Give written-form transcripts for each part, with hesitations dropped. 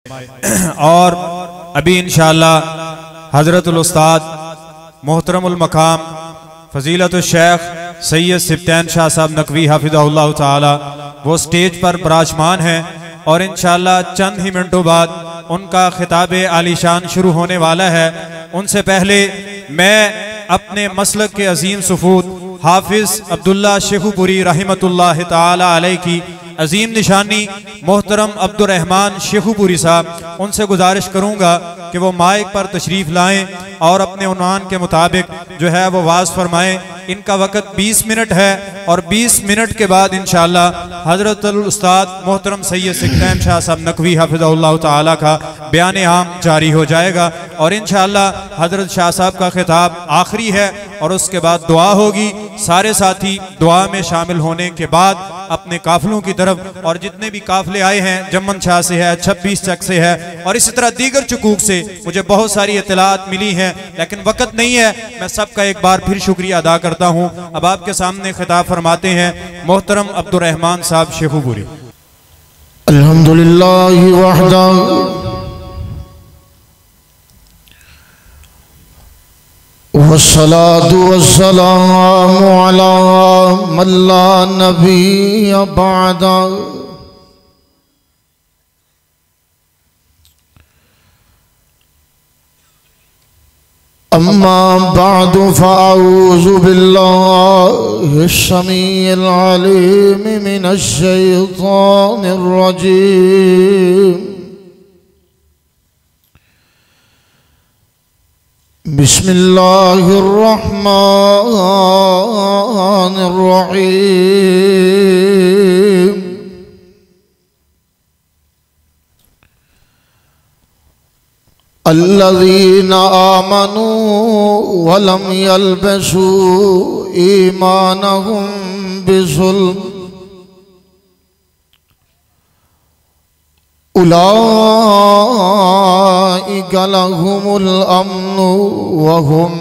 और अभी इंशाअल्लाह हज़रतुल उस्ताद मोहतरमुल मकाम फ़ज़ीलतुल शेख सैयद सिब्तैन शाह साहब नकवी हाफिज़हुल्लाह ताला वो स्टेज पर विराजमान हैं और इंशाअल्लाह चंद ही मिनटों बाद उनका खिताब आलीशान शुरू होने वाला है। उनसे पहले मैं अपने मसलक के अजीम सफूत हाफिज अब्दुल्ला शेखुपुरी रहमतुल्लाह ताला अलैह की अजीम निशानी मोहतरम अब्दुर्रहमान शेखुपुरी साहब, उनसे गुजारिश करूँगा कि वो माइक पर तशरीफ़ लाएँ और अपने उन्वान के मुताबिक जो है वो वाज़ फरमाएँ। इनका वक़्त 20 मिनट है और 20 मिनट के बाद इंशाअल्लाह हज़रतुल उस्ताद मोहतरम सैयद सिब्तैन शाह साहब नकवी हाफिज़हुल्लाह ताला का बयान आम जारी हो जाएगा और इंशाअल्लाह हज़रत शाह साहब का खिताब आखिरी है और उसके बाद दुआ होगी। सारे साथी दुआ में शामिल होने के बाद अपने काफिलों की तरफ, और जितने भी काफिले आए हैं जम्मन शाह से है, 26 चक से है और इसी तरह दीगर चुकूक से मुझे बहुत सारी इत्तलात मिली हैं, लेकिन वक़्त नहीं है। मैं सबका एक बार फिर शुक्रिया अदा करता हूँ। अब आपके सामने खिताब फरमाते हैं मोहतरम अब्दुर्रहमान साहब शेखुपुरी। अल्हम्दुलिल्लाहि वहदा वस्सलातु वस्सलामु अला मन ला नबिय्य बअदा। अम्मा बअदु फ़अऊज़ु बिल्लाहिश समीइल अलीम मिनश शैतानिर रजीम। बिस्मिल्लाहिर रहमानिर रहीम। अल्लज़ीना आमनू वलम यल्बसू ईमानहुम बिज़ुल्म उलाइका लहुमुल अम्नु वहुम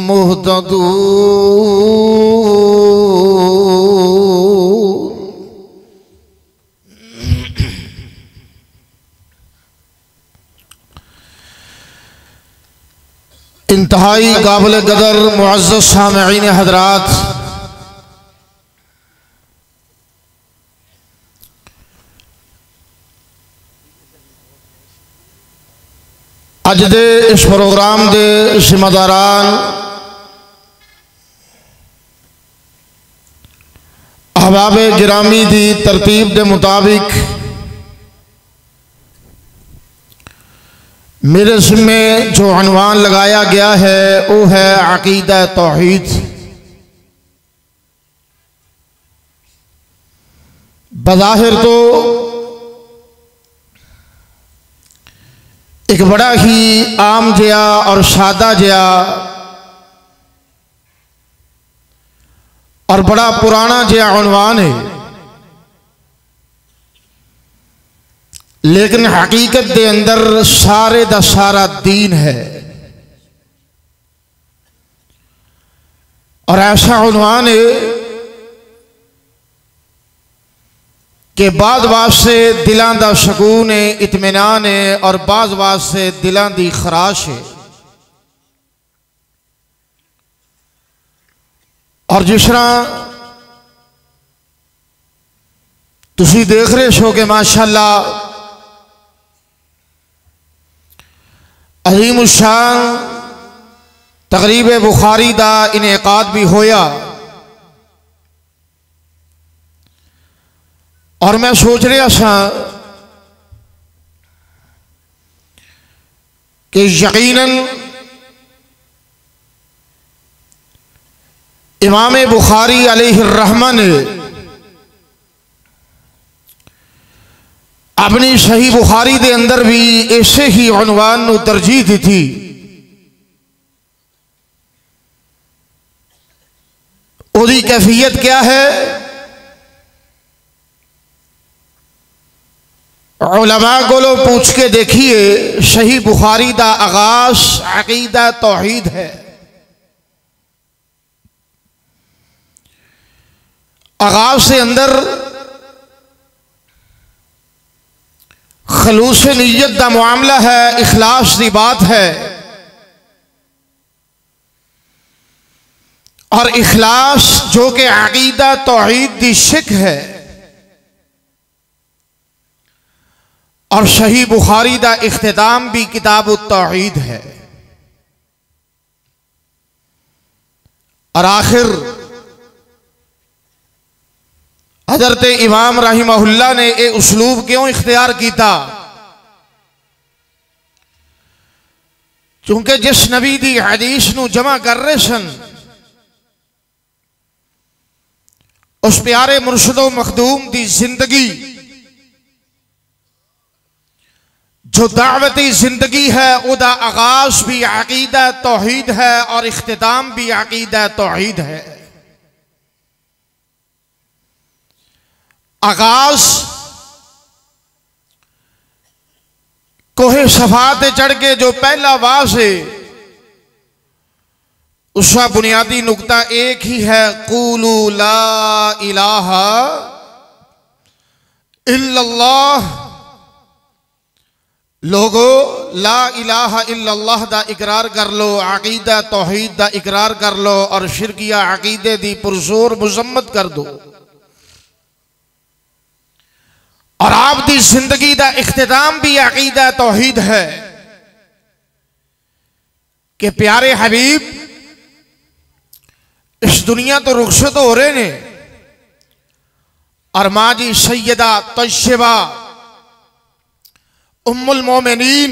मुहतदून। इंतहाई काबिल कदर मुअज़्ज़ज़ सामिईन हज़रात, अज दे इस प्रोग्राम के जिम्मेदारान अहबाब गिरामी की तरतीब के मुताबिक मेरे ज़िम्मे जो अनवान लगाया गया है वो है अकीदा तौहीद। बज़ाहिर तो एक बड़ा ही आम जिया और सादा जिया और बड़ा पुराना जिया उन्वान है, लेकिन हकीकत के अंदर सारे दा सारा दीन है। और ऐसा उन्वान है कि बाद वास्ते दिलों का सकून है, इत्मीनान है और बाद वास्ते दिलों की खराश है। और जिस तरह तुसी देख रहे हो कि माशाअल्लाह अज़ीम शान तकरीब बुखारी का इनेकाद भी होया और मैं सोच रहा था कि यकीनन इमाम बुखारी अलैहिर्रहमा ने अपनी सही बुखारी के अंदर भी ऐसे ही उन्वान को तरजीह दी थी। उसकी कैफियत क्या है? उलमा को लो पूछ के देखिए, सही बुखारी का आगाज अकीदा तौहीद है। आगाज से अंदर खलूस नीयत दा मामला है, इखलास की बात है। और इखलास जो कि अकीदा तौहीद दी शिक है। और सही बुखारी दा इख्तिताम भी किताब तौहीद है। और आखिर हजरत इमाम रहिमहुल्लाह ने ये उसलूब क्यों इख्तियार किया? क्योंकि जिस नबी दी हदीस नू जमा कर रहे सन, उस प्यारे मुर्शदो मखदूम दी जिंदगी जो दावती जिंदगी है, उदा आगाज भी अकीदा तौहीद है और इख्तिताम भी अकीदा तौहीद है। आगाज कोहे सफाते चढ़ के जो पहला वाज है, उसका बुनियादी नुक्ता एक ही है, कूलू ला इलाहा इल्लल्लाह। लोगो ला इलाहा इल्लल्लाह दा इकरार कर लो, अकीदा तौहीद दा इकरार कर लो और शिरकिया अकीदे दी पुरजोर मुजम्मत कर दो। और आप दी जिंदगी दा इख्तिताम भी अकीदा तौहीद है कि प्यारे हबीब इस दुनिया तो रुखसत हो रहे ने और माँ जी सैयदा तय्यबा उम्मुल मोमिनीन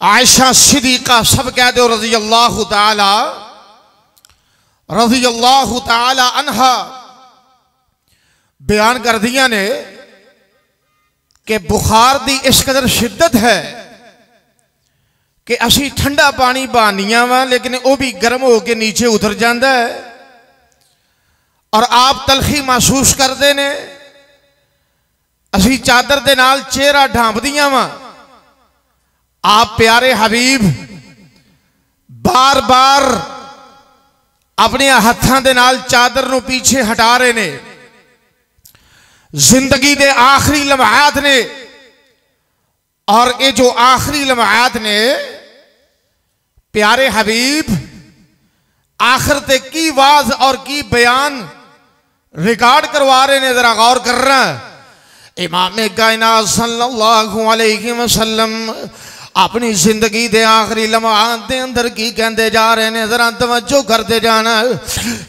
आयशा सिद्दीक़ा सब कह दो रज़ी अल्लाह ताला अन्हा बयान कर दिया ने कि बुखार दी इस कदर शिद्दत है कि असी ठंडा पानी बहानिया वा, लेकिन वह भी गर्म होकर नीचे उतर जाता है और आप तलखी महसूस करते ने। असी चादर दे नाल चेहरा ढांपदिया वा, आप प्यारे हबीब बार बार अपने हत्थां दे नाल चादर नूं पीछे हटा रहे ने। जिंदगी दे आखिरी लम्हात ने और ये जो आखिरी लम्हात ने प्यारे हबीब आखिर ते की वाज और की बयान रिकॉर्ड करवा रहे ने, जरा गौर कर रहा है। इमाम कायनात सल्लल्लाहु अलैहि वसल्लम अपनी जिंदगी दे आखिरी लम्हात दे अंदर की कहते जा रहे ने, जरा तवज्जो करते जाना।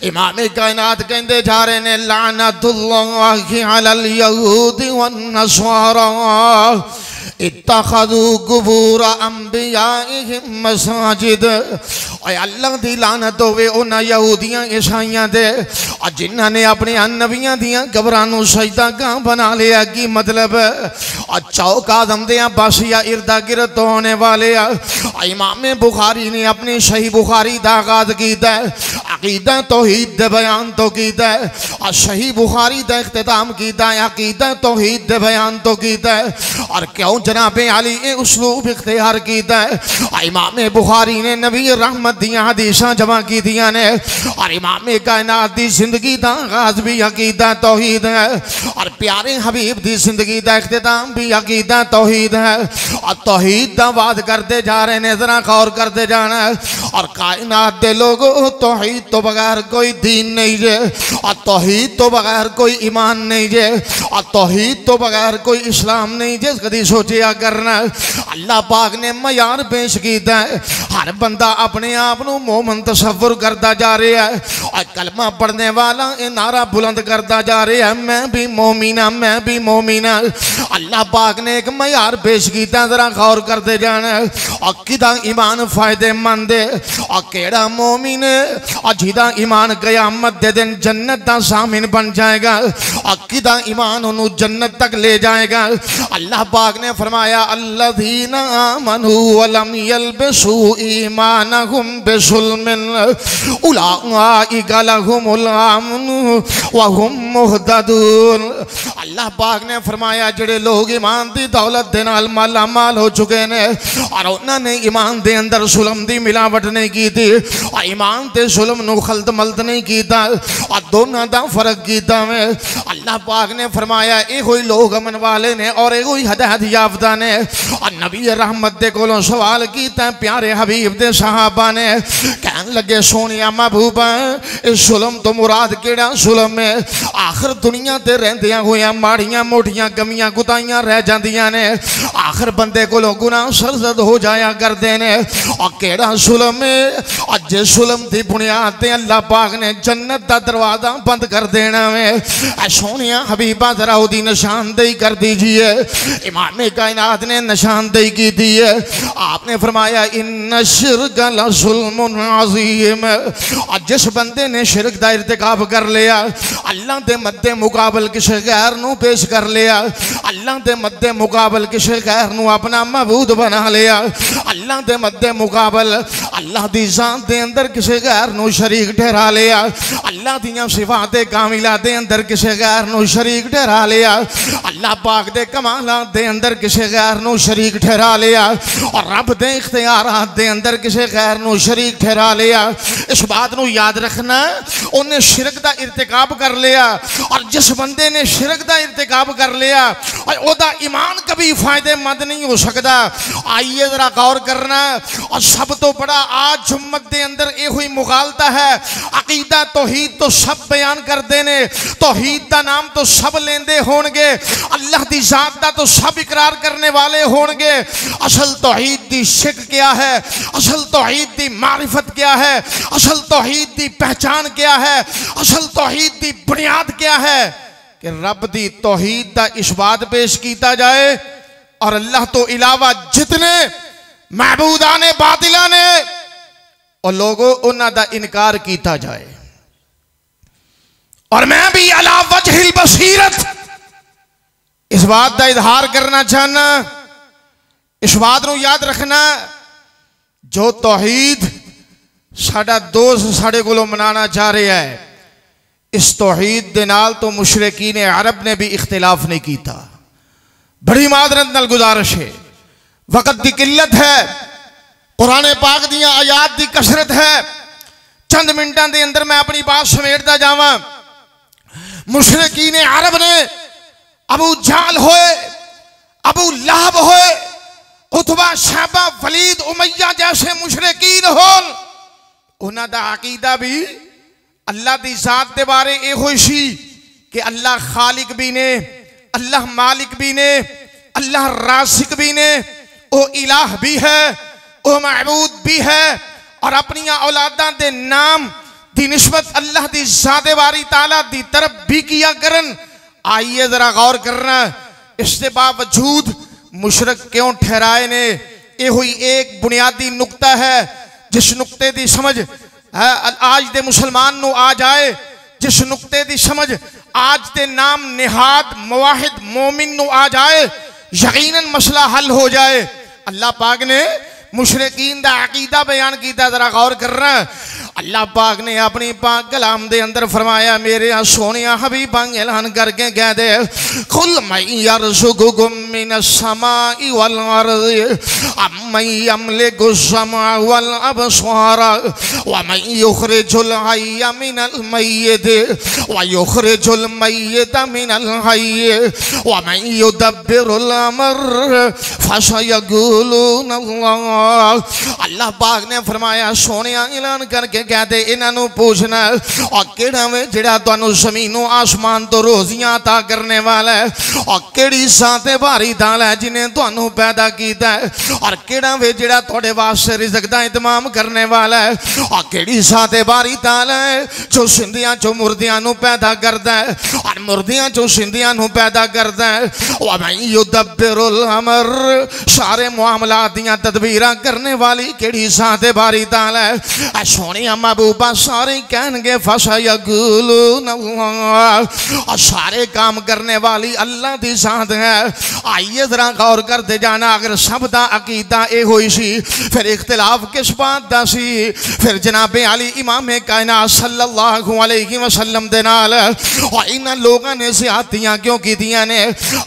इमाम कायनात कहते जा रहे ने, लानतुल्लाहि अलल यहूदी वन नस्वारा इत्तखज़ू कुबूर अंबियाइहिम मसाजिद। और अल्लाह दी लानत होवे उन्हां यहूदियां ईसाइयां दे जिन्हां ने अपने नबियां दियां कबरां नूं सजदागाह बना लिया। की मतलब? चौक आदम दे बस या इर्दा गिरद होने वाले। इमाम बुखारी ने अपनी सही बुखारी दा आगाज कीता अकीदा तौहीद दे बयान तो कीता और सही बुखारी दा इख्तिताम कीता अकीदा तौहीद दे बयान तो कीता। और क्यों जनाबे अली ये उसलूब इख्तियार कीता है? इमाम बुखारी ने नबी रहमत दियां हदीसां जमा की दियां ने और इमाम कायनात दी जिंदगी दा आगाज भी अकीदा तौहीद है और प्यारे हबीब दी जिंदगी दा इख्तिताम भी अकीदा तौहीद है। और तौहीद दा बात करते जा रहे ने, जरा गौर करते जाना। और कायनात दे लोगों, तौहीद तो बगैर कोई दीन नहीं जे और तौहीद तो बगैर कोई ईमान नहीं जे और तौहीद तो बगैर कोई इस्लाम नहीं जे। कदी सोचिया करना अल्लाह पाक ने मयार पेश किया है। हर बंदा अपने आप को मोमन तसव्वुर करता जा रहा है और कलमा पढ़ने वाला ये नारा बुलंद करता जा रहा है, मैं भी मोमिना, मैं भी मोमिना। अल्लाह पाक ने एक मयार पेश किया, जरा गौर करते जाना। और किदा ईमान फायदेमंद है और केड़ा मोमिन और जिदा ईमान कयामत दे दिन जन्नत दा सामिन बन जाएगा और किदा ईमान उन्हें जन्नत तक ले जाएगा। अल्लाह पाक ने फरमाया, अल्लज़ीना आमनू वलम यल्बिसू ईमानहुम बिजुल्मिन उलाइका लहुमुल अम्नु व हुम मुहतदून। अल्लाह पाक ने फरमाया, जेड़े लोग ईमान दी दौलत दे नाल माला माल हो चुके ने और उन्होंने ईमान दे अंदर जुल्म दी मिलावट नहीं की थी और ईमान ते जुल्म दोनों खलत मलत नहीं किया और दोनों का फर्क किया में अल्लाह पाक ने फरमाया ये कोई लोग अमन वाले ने और ये कोई हदायत याफ्ता ने। और नबी रहमत दे कोलों सवाल किया प्यारे हबीब दे सहाबा ने कहन लगे सोनिया महबूबा इस जुल्म तो मुराद केड़ा जुल्म है। आखिर दुनिया ते रहंदियां होइयां माड़ियां मोटियां कमियां कुताइयां रह जांदियां ने आखिर बंदे कोलों गुनाह सरजद हो जाया करते ने और केड़ा जुल्म है। और जिस जुल्म की बुनियाद ते अल्लाह पाक ने जन्नत का दरवाजा बंद कर देना है। सोनिया हबीबा जरा उसकी निशानदेही कर दीजिए। इमाम कायनात ने निशानदेही की दी है। आपने फरमाया इन्न शिरक लज़ुल्मुन अज़ीम। और जिस बंदे ने शिरक दा इर्तिकाब कर लिया अल्लाह के मद्दे मुकाबल किसी गैर नू पेश कर लिया अल्लाह के मद्दे मुकाबल किसी गैर नू अपना महबूद बना लिया अल्लाह के मद्दे मुकाबल अल्लाह की ज़ात दे अंदर किसी गैर नू शरीक ठहरा लिया अल्लाह दियां सिफात कामिला दे अंदर किसी गैर नू शरीक ठहरा लिया अल्लाह पाक दे कमालात दे अंदर किसी गैर नू शरीक ठहरा लिया और रब दे इख्तियारात दे अंदर किसी गैर नू शरीक ठहरा लिया। इस बात नू याद रखना उन्हें शिरक दा इर्तिकाब कर लिया और जिस बंदे ने शिरक दा इर्तिकाब कर लिया और ओदा ईमान कभी फायदेमंद नहीं हो सकता। आइए जरा गौर करना। और सब तो बड़ा आज उम्मत दे अंदर ये हुई मुगालता है। अकीदा तौहीद तो सब बयान करते ने तौहीद का नाम तो सब लेंदे होंगे अल्लाह की जात का तो सब इकरार करने वाले होंगे। असल तौहीद दी शिक क्या है असल तौहीद दी मारिफत क्या है असल तौहीद दी पहचान क्या है असल तौहीद दी बुनियाद क्या है कि रब दी तौहीद का इस्बात पेश किया जाए और अल्लाह तो इलावा जितने महबूदा ने बातिला ने और लोगों उन्हां दा इनकार किया जाए। और मैं भी अला वजहिल बसीरत इस बात का इजहार करना चाहना। इस बात को याद रखना जो तौहीद साडा दोस्त साडे कोलों मनाना चाह रहा है इस तौहीद दे नाल तो मुशरिकीन अरब ने भी इख्तिलाफ नहीं किया। बड़ी मादरत नाल गुजारिश है वक़्त की किल्लत है कुरान पाक दियां आयात की कसरत है चंद मिनटां दे अंदर मैं अपनी बात समेटता जावां। मुशरिकीन अरब ने अबू जाल होए अबू लहब होए उतबा शैबा वलीद उमैया जैसे मुशरिकीन होन उन्हां दा अकीदा भी अल्लाह की जात के बारे ये सी कि अल्लाह खालिक भी ने अल्लाह मालिक भी ने अल्लाह रासिक भी ने वो इलाह भी है वो महबूद भी है और अपनी औलादा के नाम की निस्बत अल्लाह की जात बारी ताला की तरफ भी किया करन। आइए जरा गौर करना इसके बावजूद मुशरक क्यों ठहराए ने ये हुई एक बुनियादी नुकता है जिस नुकते की समझ आज दे मुसलमान नू आ जाए जिस नुकते की समझ आज दे नाम निहाद मुवाहिद मोमिन नू आ जाए यकीनन मसला हल हो जाए। अल्लाह पाक ने मुशरिकीन दा अकीदा बयान किया जरा गौर करना। अल्लाह पाक ने अपनी पाक कलाम दे अंदर फरमाया मेरे सोनिया हबीबा ऐलान करके कह दे कुल मैं यरज़ुकुकुम मिनस समाई वल अर्ज़ि अम्मन यमलिकु समा वल अबसार व मन युखरिजुल हय्य मिनल मय्यित व युखरिजुल मय्यित मिनल हय्य व मन युदब्बिरुल अम्र फसयक़ूलून अल्लाह। अल्लाह पाक ने फरमाया सोनिया ऐलान करके कहते इन्हों पूछना और केड़ा वे जिहड़ा तुहानू ज़मीनों आसमान तो रोजियां अता करने वाला है और केड़ी साते भारी दाल है जिन्हें तुहानू पैदा किया है और केड़ा वे जिहड़ा तुहाडे वास्ते रिज़्क दा इंतजाम करने वाला है और केड़ी साते भारी दाल है जो सिंधियां चो मुर्दियां नू पैदा करता है और मुर्दियां चो सिंधियां नू पैदा करता है व मन युदब्बिरुल अम्र सारे मामलात दियां तदबीरां करने वाली केड़ी साते भारी दाल है। सोने महबूबा सारे कहनगे फसयक़ूलून और सारे काम करने वाली अल्लाह की जात है। आइए जरा गौर करते जाना अगर सब दा अकीदा ये हुई सी फिर इख्तिलाफ किस बात दा सी फिर जनाबे अली इमाम कायनात सल्लल्लाहु अलैहि वसल्लम दे नाल और इन्हां लोगों ने ज़्यादतियां क्यों कीतियां ने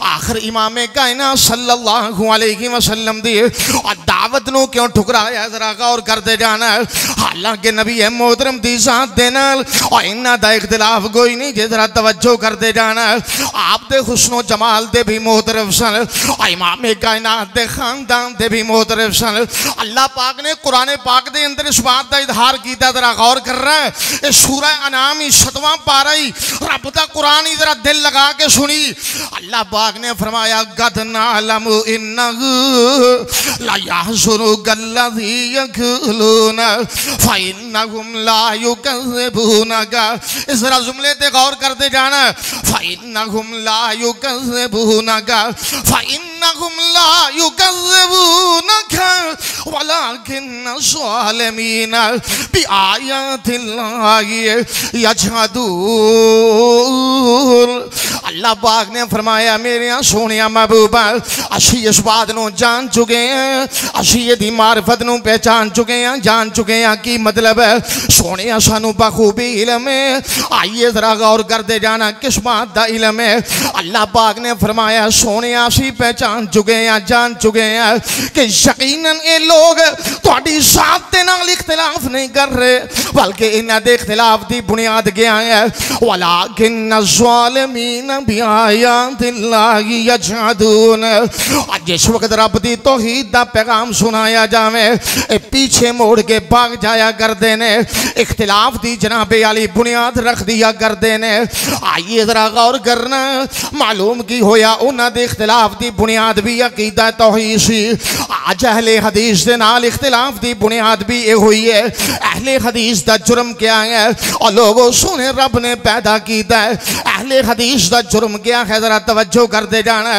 आखिर इमाम कायनात सल्लल्लाहु अलैहि वसल्लम दी और दावत नू क्यों ठुकराया जरा गौर करते जाना। हालांकि नबी भी है मोहतरम दी जात दे नाल और इन्हां दा इख्तिलाफ कोई नहीं जे जरा तवज्जो करते जाना आप दे हुस्नो जमाल दे भी मोहतरम सन और इमाम कायनात दे खानदान दे भी मोहतरम सन। अल्लाह पाक ने कुरान पाक दे अंदर इस बात का इजहार किया, जरा गौर कर रहा है। ये सूरह अनाम ही 7वां पारा ही रब दा कुरान ही जरा दिल लगा के सुनी। अल्लाह पाक ने फरमाया गद नालमु इन्नहु ला यहज़ुनुकल्लज़ी यक़ूलूना फ़इन्नहुम ला युकज़्ज़िबूनका। इस जरा जुमले ते गौर करते जाना। फ़इन्नहुम ला युकज़्ज़िबूनका फ़इन्नहुम ला युकज़्ज़िबूनका वलाकिन्न ज़ालिमीन बिआयातिल्लाहि यजहदून। अल्लाह पाक ने फरमाया मेरे सोने महबूबा असी इस बात को जान चुके हैं, असी ये मार्फत को पहचान चुके हैं, जान चुके हैं की मतलब है सोने सानू बखूबी इलम है। आइए जरा गौर करते जाना किस बात का इलम है। अल्लाह पाक ने फरमाया सोने असी पहचान चुके हैं, जान चुके हैं कि यकीनन ये लोग थोड़ी साथ के नाल इख्तिलाफ नहीं कर रहे बल्कि इन्हां दे इख्तिलाफ की बुनियाद क्या है। वलाकिन्न ज़ालिमीन बिआयातिल्लाहि यजहदून। जिस वक्त रब दी तौहीद दा पैगाम सुनाया जावे पीछे मोड़ के भाग जाया करते ने, इख्तिलाफ दी जनाबे वाली बुनियाद रख दिया करते ने। आइए जरा गौर करना मालूम की होया उन्हां दे इख्तिलाफ दी बुनियाद भी अकीदा तौहीद सी। आज अहले हदीस दे नाल इख्तिलाफ दी बुनियाद भी ये हुई है। अहले हदीस दा जुर्म क्या है और लोगों सुने रब ने पैदा किया है। अहले हदीस दा जुर्म क्या है जरा तवज्जो करते जाना।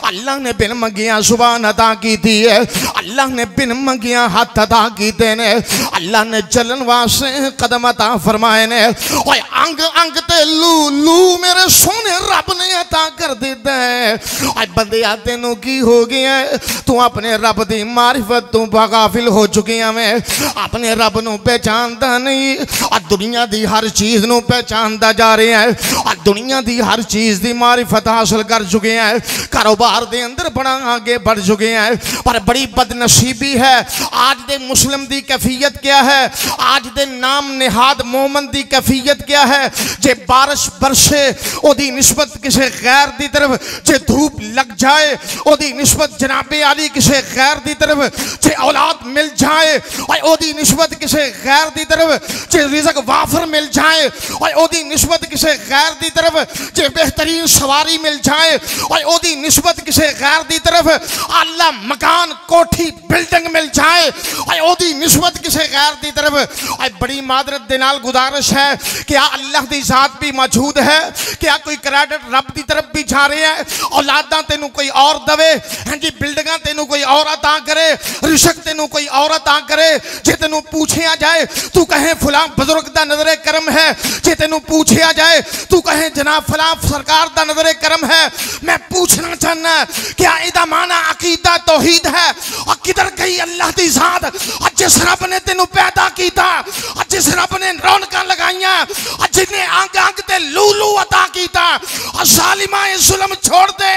अल्लाह ने बिन मंगिया जुबान अता की थी है, अल्लाह ने बिन मंगिया हाथ अता किए ने, अल्लाह ने चलन वास्ते कदम अता फरमाए ने और अंग अंग ते लू लू मेरे सोने रब ने अता कर दिता है। और बंदिया तेनू की हो गया तू अपने रब की मारिफत तू बागाफिल हो चुकी है। मैं अपने रब नू पहचानता नहीं और दुनिया की हर चीज़ नू पहचानता जा रहा है और दुनिया की हर चीज़ की मारिफत हासिल कर चुके हैं, कारोबार के अंदर बड़ा आगे बढ़ चुके हैं। पर बड़ी बदनसीबी है आज दे मुस्लिम की कैफियत क्या है, आज दे नाम निहाद मोमन की कैफियत क्या है। जे बारिश बरसे ओदी निस्बत किसी गैर की तरफ, जे धूप लग जाए ओदी निस्बत जनाबे आली किसी गैर की तरफ, जे औलाद मिल जाए और ओदी निस्बत किसी गैर की तरफ, जे रिज़्क वाफर मिल जाए और ओदी निस्बत किसी गैर की तरफ, जे बेहतरीन सवारी मिल जाए और ओदी निस्बत किसी गैर की तरफ, आला मकान कोठी बिल्डिंग मिल जाए और ओदी निस्बत किसी गैर की तरफ। और बड़ी मादरत दे नाल गुजारिश है क्या अल्लाह की जात भी मौजूद है, क्या कोई क्रेडिट रब की तरफ भी जा रहे हैं। औलादा तेनू कोई और दवे, हाँ जी बिल्डिंग तेनू कोई और अता करे, रिज़्क तेनू कोई और अता करे। जे तेनू पूछा जाए तू कहे फलां बुजुर्ग दा नजरे करम है, जे तेनू पूछा जाए तू कहे जनाब फलां सरकार दा नजरे करम है। मैं पूछना चाहना क्या इदा माना अकीदा तौहीद है और किधर गई अल्लाह की जात। और जिस रब ने तेनू पैदा किया और जिस रब ने रौनकां लगाइयां और जिन्हें अंग अंग ते लूलू अता किया और जालिमा ये जुल्म छोड़ दे।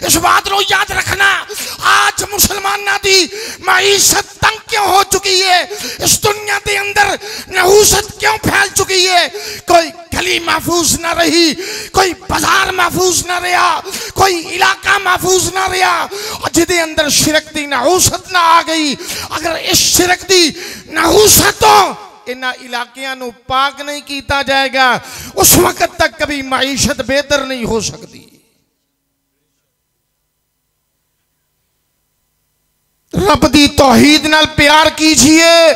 इस बात को याद रखना आज मुसलमाना दी मईशत तंग क्यों हो चुकी है, इस दुनिया के अंदर नहूसत क्यों फैल चुकी है। कोई गली महफूज न रही, कोई बाजार महफूज न रहा, कोई इलाका महफूज न रहा और जिदे अंदर शिरक दी नहूसत ना आ गई। अगर इस शिरक दी नहूसतों इन इलाकियां नू पाक नहीं किया जाएगा उस वक्त तक कभी मईशत बेहतर नहीं हो सकती। रब दी तौहीद नाल प्यार कीजिए,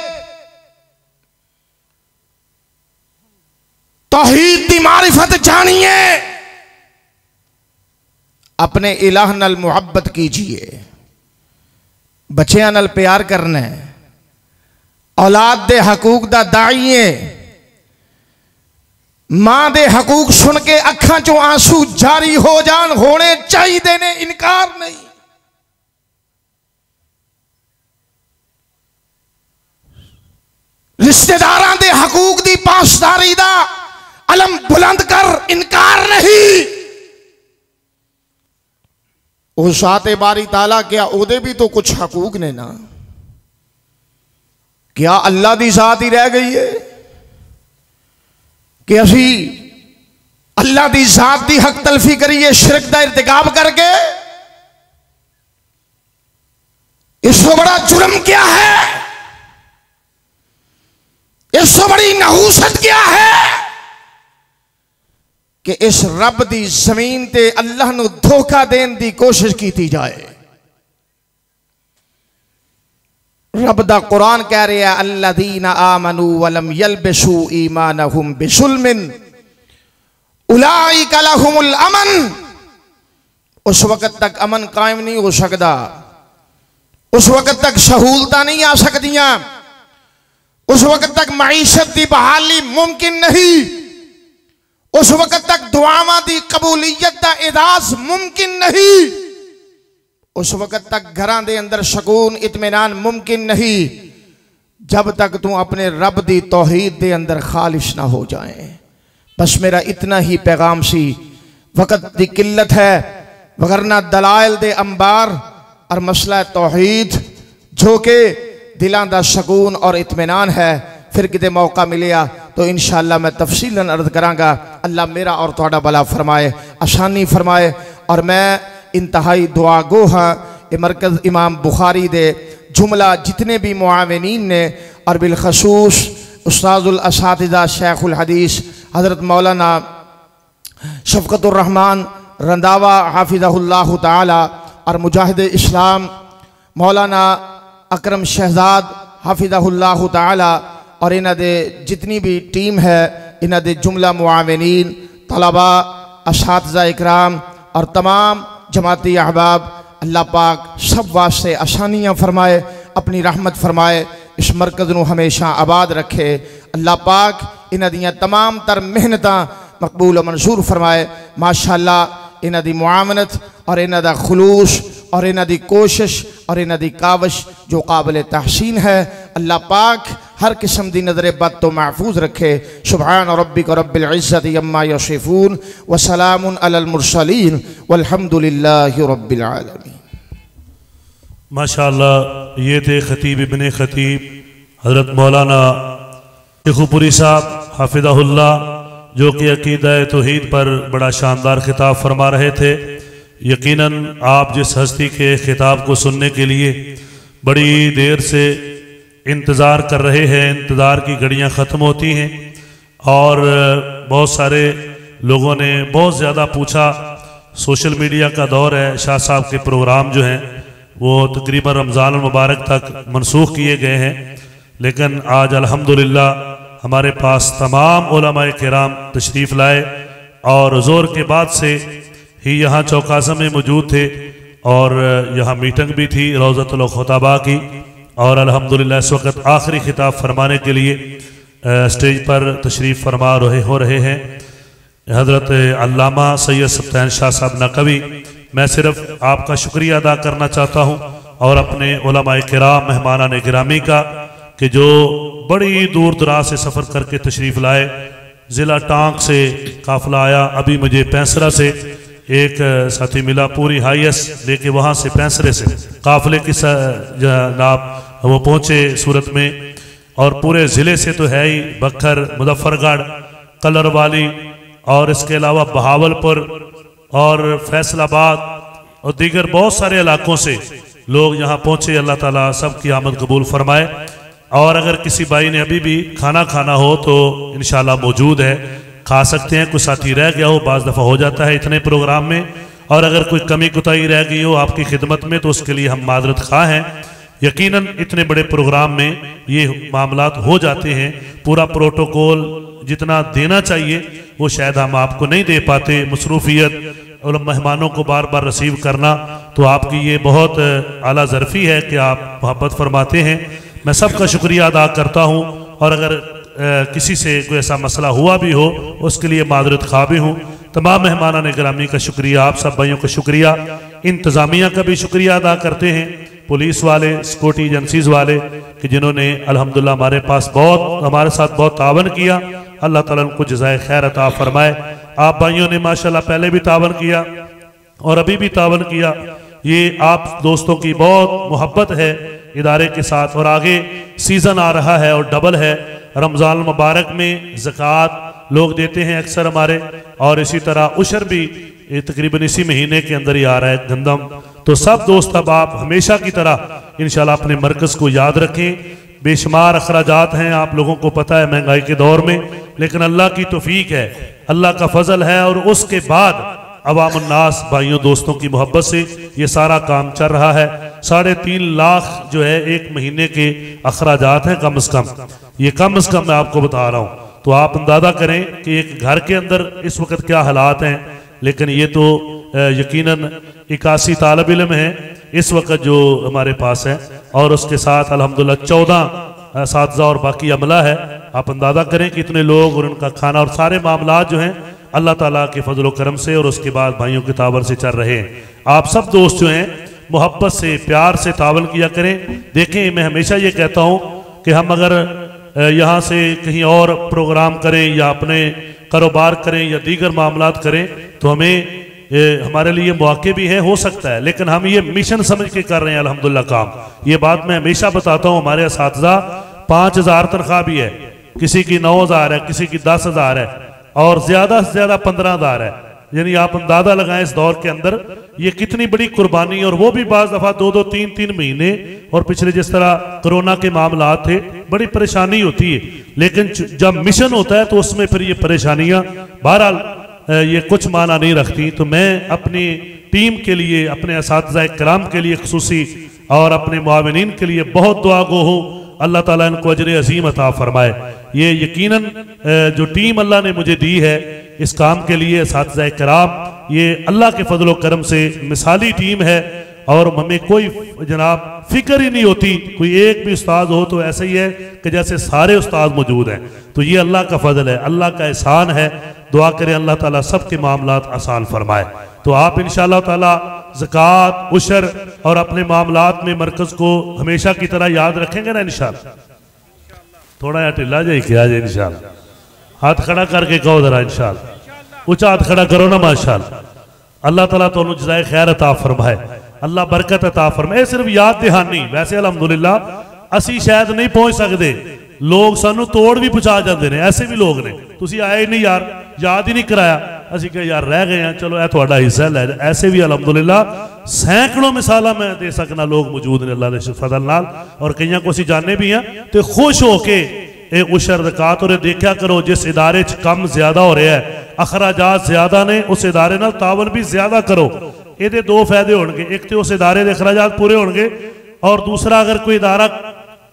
तौहीद दी मारिफत जानिए, अपने इलाह नाल मुहब्बत कीजिए, बच्चियां नाल प्यार करना है, औलाद दे हकूक दा दाई है। मां दे हकूक सुन के अखां चों आंसू जारी हो जान होने चाहिए ने, इनकार नहीं। रिश्तेदारां दे हकूक दी पासदारी दा अलम बुलंद कर इनकार नहीं। उस साते बारी ताला क्या ओदे भी तो कुछ हकूक ने ना, क्या अल्लाह दी जात ही रह गई है। कि असी अल्लाह की जात की हक तलफी करिए शिरक का इर्तिकाब करके। इससे बड़ा जुर्म क्या है, इससे बड़ी नहूसत क्या है कि इस रब की जमीन ते अल्लाह नू धोखा देने की कोशिश की जाए। रब दा कुरान कह रहा है अल्लज़ीना आमनू वलम यल्बिसू ईमानहुम बिजुल्मिन उलाइका लहुमुल अमन। उस वक्त तक अमन कायम नहीं हो सकता, उस वक्त तक सहूलत नहीं आ सकदियां, उस वक्त तक मईशत की बहाली मुमकिन नहीं, उस वक्त तक दुआवां की कबूलियत का एजाज मुमकिन नहीं, उस वक्त तक घरां दे अंदर सकून इत्मीनान मुमकिन नहीं, जब तक तू अपने रब दी तौहीद दे अंदर खालिश ना हो जाए। बस मेरा इतना ही पैगाम सी। वक्त की किल्लत है, वगरना दलाइल दे अंबार और मसला तौहीद जो कि दिलां दा सकून और इत्मीनान है। फिर किते मौका मिलिया तो इंशाअल्लाह मैं तफसीलन अर्ज करांगा। अल्लाह मेरा और तुहाडा भला फरमाए, आसानी फरमाए। और मैं इंतहाई दुआ गो हाँ ये मरकज़ इमाम बुखारी दे जुमला जितने भी मुआविनीन ने और बिलखसूस उस्ताजुल असातिज़ा शेखुल हदीस हज़रत मौलाना शफ़क़तुर रहमान रंधावा हाफिज़हुल्लाह ताला और मुजाहिद इस्लाम मौलाना अकरम शहजाद हाफिज़हुल्लाह ताला और इन्हां दे जितनी भी टीम है, इन्हां दे जुमला मुआविनीन, तलबा, असातिज़ा इकराम और तमाम जमाती अहबाब, अल्लाह पाक सब वास्ते आसानियाँ फरमाए, अपनी रहमत फरमाए, इस मरकज़ नू हमेशा आबाद रखे। अल्लाह पाक इन्हां दियां तमाम तर मेहनतां मकबूल और मंजूर फरमाए। माशाअल्लाह इन्हां दी मुआवनत और इन्हां दा खुलूस और इन्हां दी कोशिश और इन्हां दी काविश जो काबिल तहसीन है। अल्लाह पाक हर किस्म की नज़र बद तो महफूज रखे। सुबहान रब्बिक रब्बिल इज़्ज़ति अम्मा यसिफून व सलामुन अलल मुरसलीन वल्हम्दुलिल्लाहि रब्बिल आलमीन। माशाअल्लाह ये थे खतीब इब्ने खतीब हज़रत मौलाना शेखुपुरी साहब हाफिज़हुल्लाह, जो कि अकीदा तौहीद पर बड़ा शानदार खिताब फरमा रहे थे। यकीनन आप जिस हस्ती के खिताब को सुनने के लिए बड़ी देर से इंतज़ार कर रहे हैं, इंतज़ार की घड़ियां ख़त्म होती हैं और बहुत सारे लोगों ने बहुत ज़्यादा पूछा। सोशल मीडिया का दौर है, शाह साहब के प्रोग्राम जो हैं वो तकरीबन रमज़ान मुबारक तक मनसूख किए गए हैं, लेकिन आज अल्हम्दुलिल्लाह हमारे पास तमाम उलमाए किराम तशरीफ़ लाए और ज़ोर के बाद से ही यहाँ चौकाज़म में मौजूद थे और यहाँ मीटिंग भी थी रौज़तुल खुताबा की। और अल्हम्दुलिल्लाह इस वक्त आखिरी खिताब फरमाने के लिए स्टेज पर तशरीफ़ फरमा हो रहे हैं हज़रत अल्लामा सैयद सब्तैन शाह साहब नकवी। मैं सिर्फ आपका शुक्रिया अदा करना चाहता हूँ और अपने उलमाए किराम मेहमानान गिरामी का कि जो बड़ी दूर दराज से सफ़र करके तशरीफ़ लाए। ज़िला टांग से काफ़िला आया, अभी मुझे पैंसरा से एक साथी मिला, पूरी हाईएस्ट लेके वहाँ से पैंसरे से काफ़िले की जनाब वो पहुँचे सूरत में। और पूरे ज़िले से तो है ही, बखर, मुजफ्फरगढ़, कलरवाली और इसके अलावा बहावलपुर और फैसलाबाद और दीगर बहुत सारे इलाकों से लोग यहाँ पहुँचे। अल्लाह ताला सब की आमद कबूल फरमाए। और अगर किसी भाई ने अभी भी खाना खाना हो तो इंशाल्लाह मौजूद है, खा सकते हैं। कोई साथी रह गया हो, बाज़ दफ़ा हो जाता है इतने प्रोग्राम में, और अगर कोई कमी कुताही रह गई हो आपकी खिदमत में तो उसके लिए हम माजरत खा हैं। यकीनन इतने बड़े प्रोग्राम में ये मामलात हो जाते हैं। पूरा प्रोटोकॉल जितना देना चाहिए वो शायद हम आपको नहीं दे पाते। मसरूफियत और मेहमानों को बार बार रिसीव करना तो आपकी ये बहुत आला ज़रफ़ी है कि आप मोहब्बत फरमाते हैं। मैं सबका शुक्रिया अदा करता हूँ और अगर किसी से कोई ऐसा मसला हुआ भी हो उसके लिए माजरत खा भी हूँ। तमाम मेहमानान गिरामी का शुक्रिया, आप सब भाइयों का शुक्रिया, इंतज़ामिया का भी शुक्रिया अदा करते हैं, पुलिस वाले, सिक्योरिटी एजेंसीज़ वाले कि जिन्होंने अल्हम्दुलिल्लाह हमारे साथ बहुत तावन किया। अल्लाह ताला उनको जज़ाए खैर अता फरमाए। आप भाइयों ने माशाल्लाह पहले भी तावन किया और अभी भी तावन किया। ये आप दोस्तों की बहुत मोहब्बत है इदारे के साथ। और आगे सीज़न आ रहा है और डबल है। रमज़ान मुबारक में ज़कात लोग देते हैं अक्सर हमारे, और इसी तरह उशर भी तकरीबन इसी महीने के अंदर ही आ रहा है, गंदम। तो सब दोस्त अब आप हमेशा की तरह इंशाल्लाह अपने मरकज़ को याद रखें। बेशुमार अखराजात हैं, आप लोगों को पता है महंगाई के दौर में, लेकिन अल्लाह की तौफीक है, अल्लाह का फजल है, और उसके बाद अवामुन्नास भाइयों दोस्तों की मोहब्बत से ये सारा काम चल रहा है। 3.5 लाख जो है एक महीने के अखराजात हैं कम से कम, ये कम से कम मैं आपको बता रहा हूँ। तो आप अंदाज़ा करें कि एक घर के अंदर इस वक्त क्या हालात हैं। लेकिन ये तो यकीनन 81 तालिब इल्म हैं इस वक्त जो हमारे पास है, और उसके साथ अल्हम्दुलिल्लाह 14 असातिज़ा और बाकी अमला है। आप अंदाज़ा करें कि इतने लोग और उनका खाना और सारे मामलात जो हैं अल्लाह ताला के फजल करम से और उसके बाद भाइयों के तावन से चल रहे हैं। आप सब दोस्त जो हैं मोहब्बत से प्यार से तावन किया करें। देखें, मैं हमेशा ये कहता हूँ कि हम अगर यहाँ से कहीं और प्रोग्राम करें या अपने कारोबार करें या दीगर मामलात करें तो हमें हमारे लिए मौके भी है, हो सकता है, लेकिन हम ये मिशन समझ के कर रहे हैं अल्हम्दुलिल्लाह काम। ये बात मैं हमेशा बताता हूँ। हमारे असातिज़ा 5000 तनख्वाह भी है, किसी की 9000 है, किसी की 10,000 है, और ज़्यादा से ज़्यादा 15,000 है। यानी आप अंदाज़ा लगाएं इस दौर के अंदर ये कितनी बड़ी कुर्बानी, और वो भी बाज़ दफ़ा 2-2, 3-3 महीने, और पिछले जिस तरह कोरोना के मामलात थे बड़ी परेशानी होती है। लेकिन जब मिशन होता है तो उसमें फिर ये परेशानियाँ बहरहाल ये कुछ माना नहीं रखती। तो मैं अपनी टीम के लिए, अपने असातिज़ा किराम के लिए खुसूसी और अपने मुआविनीन के लिए बहुत दुआ गो हूँ। अल्लाह ताला इनको अजर अजीम अता फरमाए। ये यकीनन जो टीम अल्लाह ने मुझे दी है इस काम के लिए, असातिज़ा किराम, ये अल्लाह के फजल व करम से मिसाली टीम है, और हमें कोई जनाब फिक्र ही नहीं होती। कोई एक भी उस्ताद हो तो ऐसा ही है कि जैसे सारे उस्ताद मौजूद हैं। तो ये अल्लाह का फजल है, अल्लाह का एहसान है। दुआ करें अल्लाह ताला सबके मामलात आसान फरमाए। तो आप इंशाअल्लाह ताला ज़कात, उशर और अपने मामलात में मरकज़ को हमेशा की तरह याद रखेंगे ना इंशाअल्लाह। थोड़ा या ढिला जाए किया जाए इंशाअल्लाह। हाथ खड़ा करके कहो जरा इंशाअल्लाह, ऊंचा हाथ खड़ा करो ना माशाअल्लाह। अल्लाह ताला तुहानू जज़ाए खैर अता फरमाए, अल्लाह बरकत अता फरमाए। सिर्फ याद दहानी, वैसे अल्हम्दुलिल्लाह असी शायद नहीं पहुंच सकते, लोग सानू तोड़ भी पहुंचा जाते हैं, ऐसे भी लोग ने। तुसी आए ही नहीं यार, याद ही नहीं कराया, असी कहा यार रह गए हैं, चलो यह थोड़ा हिस्सा लै। ऐसे भी अल्हम्दुलिल्लाह सैकड़ों मिसाल मैं दे सकना लोग मौजूद ने अल्लाह के फजल नाल, और कई को असी जाने भी हैं। तो खुश होके ये उशर ज़कात और देखा करो, जिस इदारे च कम ज्यादा हो रहा है, अखराजात ज्यादा ने, उस इदारे नाल तावन भी ज्यादा करो। ये 2 फायदे होंगे, एक तो उस इदारे के अखराजात पूरे होंगे, और दूसरा अगर कोई इदारा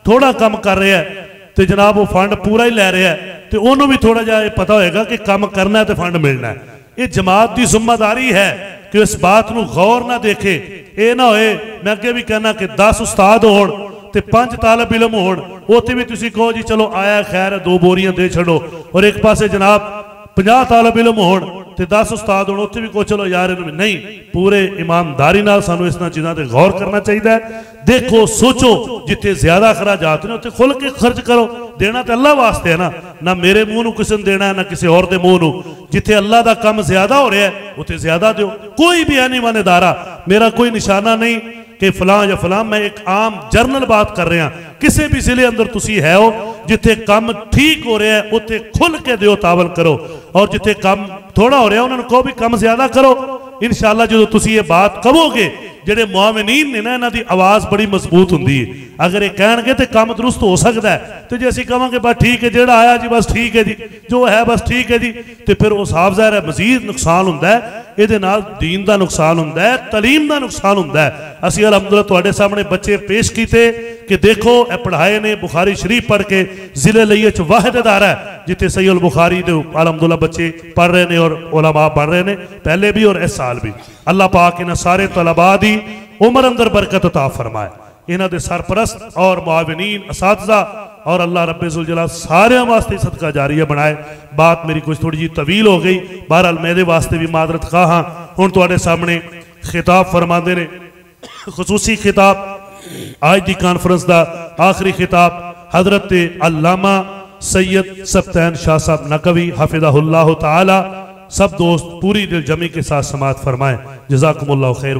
थोड़ा कम कर रहा है तो जनाब वो फंड पूरा ही लै रहा है, तो उन्होंने भी थोड़ा जा पता होएगा कि काम करना है तो फंड मिलना है। ये जमात की जिम्मेदारी है कि इस बात को गौर ना देखे। ये ना होए, मैं अगे भी कहना कि 10 उस्ताद हो 5 तालिब इल्म हो, उत्थे भी तुसी कहो जी चलो आया खैर 2 बोरियां दे छड़ो, और एक पासे जनाब 50 तालिब इल्म हो 10 उस्ताद हो, उत्थे भी कहो चलो यार नहीं। पूरे ईमानदारी नाल सानू इस चीज़ों पर गौर करना चाहिए। देखो सोचो, जिथे ज्यादा अखराजात ने उत्थे खुल के खर्च करो। देना तो अल्लाह वास्ते है ना मेरे मुंह नूं किसी ने देना है ना किसी और दे मुंह नूं। जिथे अल्लाह का काम ज्यादा हो रहा है उत्थे ज्यादा दो। कोई भी आने वाले दारा, मेरा कोई निशाना नहीं कि फलां या फलां, मैं एक आम जर्नल बात कर रहा। किसी भी जिले अंदर तुसी है हो, जिथे काम ठीक हो रहा है उत्थे खुल के दो, तावल करो, और जिथे काम थोड़ा हो रहा है उन्होंने कहो भी कम ज्यादा करो। इंशाअल्लाह जो तुसी ये बात कहोगे, जेडे मुआविनीन ने ना, इन्हां दी आवाज़ बड़ी मजबूत हुंदी है। अगर ये कहणगे तो काम दुरुस्त हो सकता है। तो जे असीं कहांगे बस ठीक है, जेड़ा आया जी बस ठीक है जी, जो है बस ठीक है जी, तो फिर वो साफ ज़ाहिर है मजीद नुकसान हुंदा है। इहदे नाल दीन दा नुकसान हुंदा है, तलीम दा नुकसान हुंदा है। असीं अलहमदुलिल्लाह तुहाडे सामने बच्चे पेश कीते कि देखो ए पढ़ाए ने, बुखारी शरीफ पढ़ के जिले लिए वाहिद अदारा है जिथे सही बुखारी दे अलहमदुलिल्लाह बच्चे पढ़ रहे हैं और उलमा पढ़ रहे हैं, पहले भी और इस साल भी। अल्लाह पाक इन्हां सारे तलबा दी उम्र अंदर बरकत अता फरमाए। इन्हां दे सरपरस्त और मुआविनीन असातिज़ा और अल्लाह रब्बे ज़ुल जलाल सारे वास्ते सदका जारिया बनाए। बात मेरी कुछ थोड़ी जी तवील हो गई, बहरहाल मेरे वास्ते भी मादरत खा हाँ। हुण तुहाडे सामने खिताब फरमाते ने, खसूसी खिताब आज की कॉन्फ्रेंस का आखिरी खिताब हजरत अल्लामा सैयद सब्तैन शाह साहब नकवी हफिज़हुल्लाह ताला। सब दोस्त पूरी दिल जमी के साथ समाअत फरमाएं। जज़ाकुमुल्लाह खैर।